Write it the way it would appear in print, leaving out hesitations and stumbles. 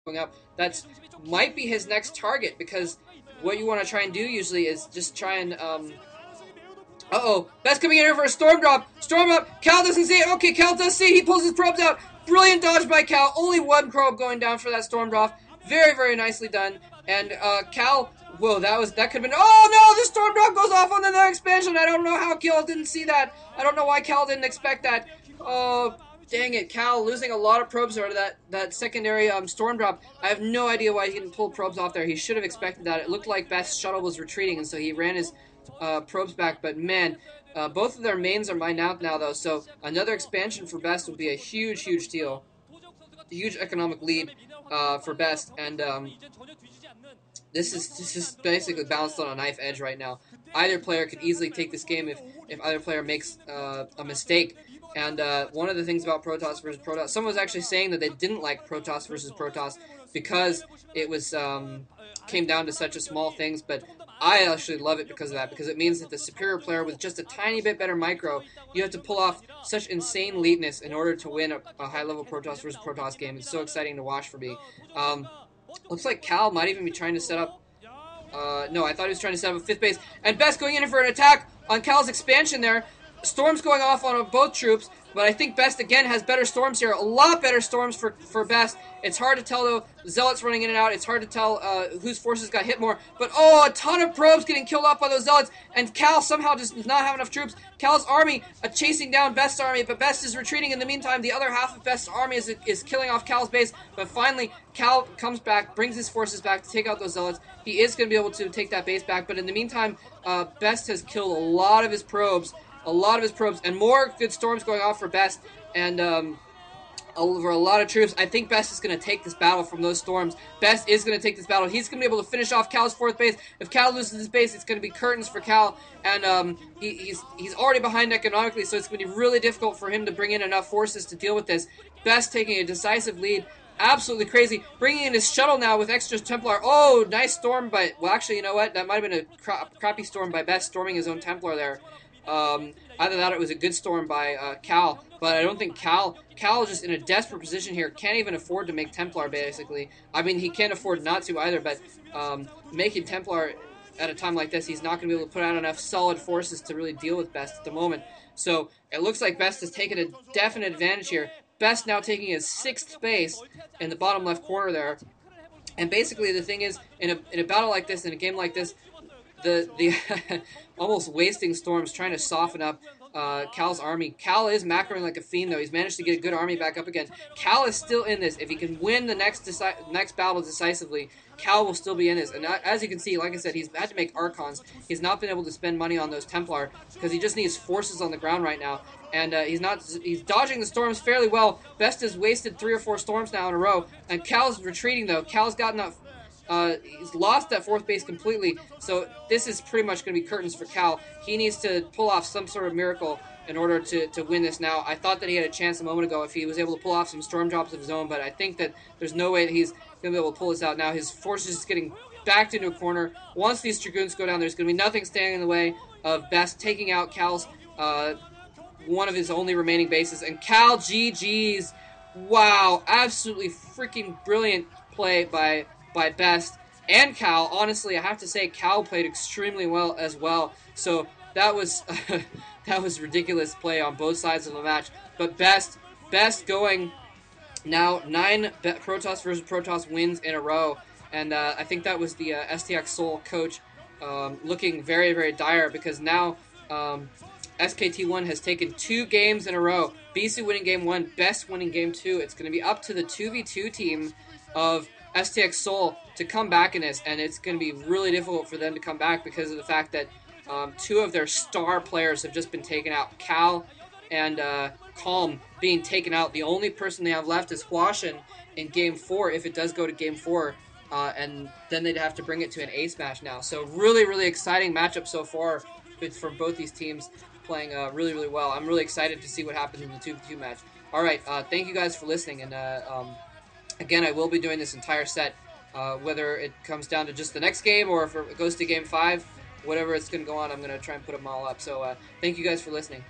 going up. That's might be his next target, because what you want to try and do usually is just try and uh-oh, BeSt coming in here for a storm drop. Storm drop. Cal doesn't see it. Okay, Cal does see it. He pulls his probes out. Brilliant dodge by Cal. Only one probe going down for that storm drop. Very, very nicely done. And Cal, whoa, that could have been. Oh no, the storm drop goes off on the expansion. I don't know how Cal didn't see that. I don't know why Cal didn't expect that. Oh, dang it, Cal losing a lot of probes out of that secondary storm drop. I have no idea why he didn't pull probes off there. He should have expected that. It looked like BeSt's shuttle was retreating, and so he ran his probes back. But man, both of their mains are mined out now, though, so another expansion for BeSt would be a huge, huge deal. A huge economic lead for BeSt, and this is basically balanced on a knife edge right now. Either player could easily take this game if either player makes a mistake. And one of the things about Protoss versus Protoss, someone was actually saying that they didn't like Protoss versus Protoss because it was came down to such a small things, but I actually love it because of that, because it means that the superior player with just a tiny bit better micro, you have to pull off such insane eliteness in order to win a high-level Protoss versus Protoss game. It's so exciting to watch for me. Looks like Cal might even be trying to set up... no, I thought he was trying to set up a 5th base. And BeSt going in for an attack on Cal's expansion there. Storms going off on both troops, but I think BeSt again has better storms here. A lot better storms for BeSt. It's hard to tell, though. Zealots running in and out. It's hard to tell whose forces got hit more. But oh, a ton of probes getting killed off by those Zealots, and Cal somehow just does not have enough troops. Cal's army chasing down BeSt's army, but BeSt is retreating in the meantime. The other half of BeSt's army is killing off Cal's base, but finally Cal comes back, brings his forces back to take out those Zealots. He is going to be able to take that base back, but in the meantime, BeSt has killed a lot of his probes. And more good storms going off for BeSt, and over a lot of troops. I think BeSt is going to take this battle from those storms. BeSt is going to take this battle. He's going to be able to finish off Cal's 4th base. If Cal loses his base, it's going to be curtains for Cal, and he's already behind economically, so it's going to be really difficult for him to bring in enough forces to deal with this. BeSt taking a decisive lead. Absolutely crazy. Bringing in his shuttle now with extra Templar. Oh, nice storm, but, well, actually, you know what? That might have been a crappy storm by BeSt, storming his own Templar there. Either that or it was a good storm by Cal, but I don't think Cal is just in a desperate position here. Can't even afford to make Templar, basically. I mean, he can't afford not to either, but making Templar at a time like this, he's not going to be able to put out enough solid forces to really deal with BeSt at the moment. So it looks like BeSt has taken a definite advantage here. BeSt now taking his 6th base in the bottom left corner there. And basically the thing is, in a battle like this, in a game like this, the almost wasting storms, trying to soften up Cal's army. Cal is macroing like a fiend, though. He's managed to get a good army back up again. Cal is still in this. If he can win the next battle decisively, Cal will still be in this. And as you can see, like I said, he's had to make Archons. He's not been able to spend money on those Templar because he just needs forces on the ground right now. And he's dodging the storms fairly well. BeSt has wasted 3 or 4 storms now in a row. And Cal's retreating, though. Cal's got enough. He's lost that 4th base completely, so this is pretty much going to be curtains for Cal. He needs to pull off some sort of miracle in order to win this now. I thought that he had a chance a moment ago if he was able to pull off some storm drops of his own, but I think that there's no way that he's going to be able to pull this out now. His forces is getting backed into a corner. Once these Dragoons go down, there's going to be nothing standing in the way of BeSt taking out Cal's one of his only remaining bases. And Cal, GG's. Wow, absolutely freaking brilliant play by BeSt and Cal. Honestly, I have to say Cal played extremely well as well. So that was that was ridiculous play on both sides of the match. But BeSt going now 9 Protoss versus Protoss wins in a row, and I think that was the STX Seoul coach looking very, very dire, because now SKT1 has taken 2 games in a row. BeSt winning game 1, BeSt winning game 2. It's going to be up to the 2v2 team of STX Seoul to come back in this, and it's going to be really difficult for them to come back because of the fact that 2 of their star players have just been taken out. Cal and Calm being taken out. The only person they have left is Huashen in game 4 if it does go to game 4, and then they'd have to bring it to an ace match now. So really, really exciting matchup so far for both these teams, playing really, really well. I'm really excited to see what happens in the 2v2 match. Alright, thank you guys for listening, and again, I will be doing this entire set, whether it comes down to just the next game or if it goes to game 5, whatever it's going to go on, I'm going to try and put them all up. So thank you guys for listening.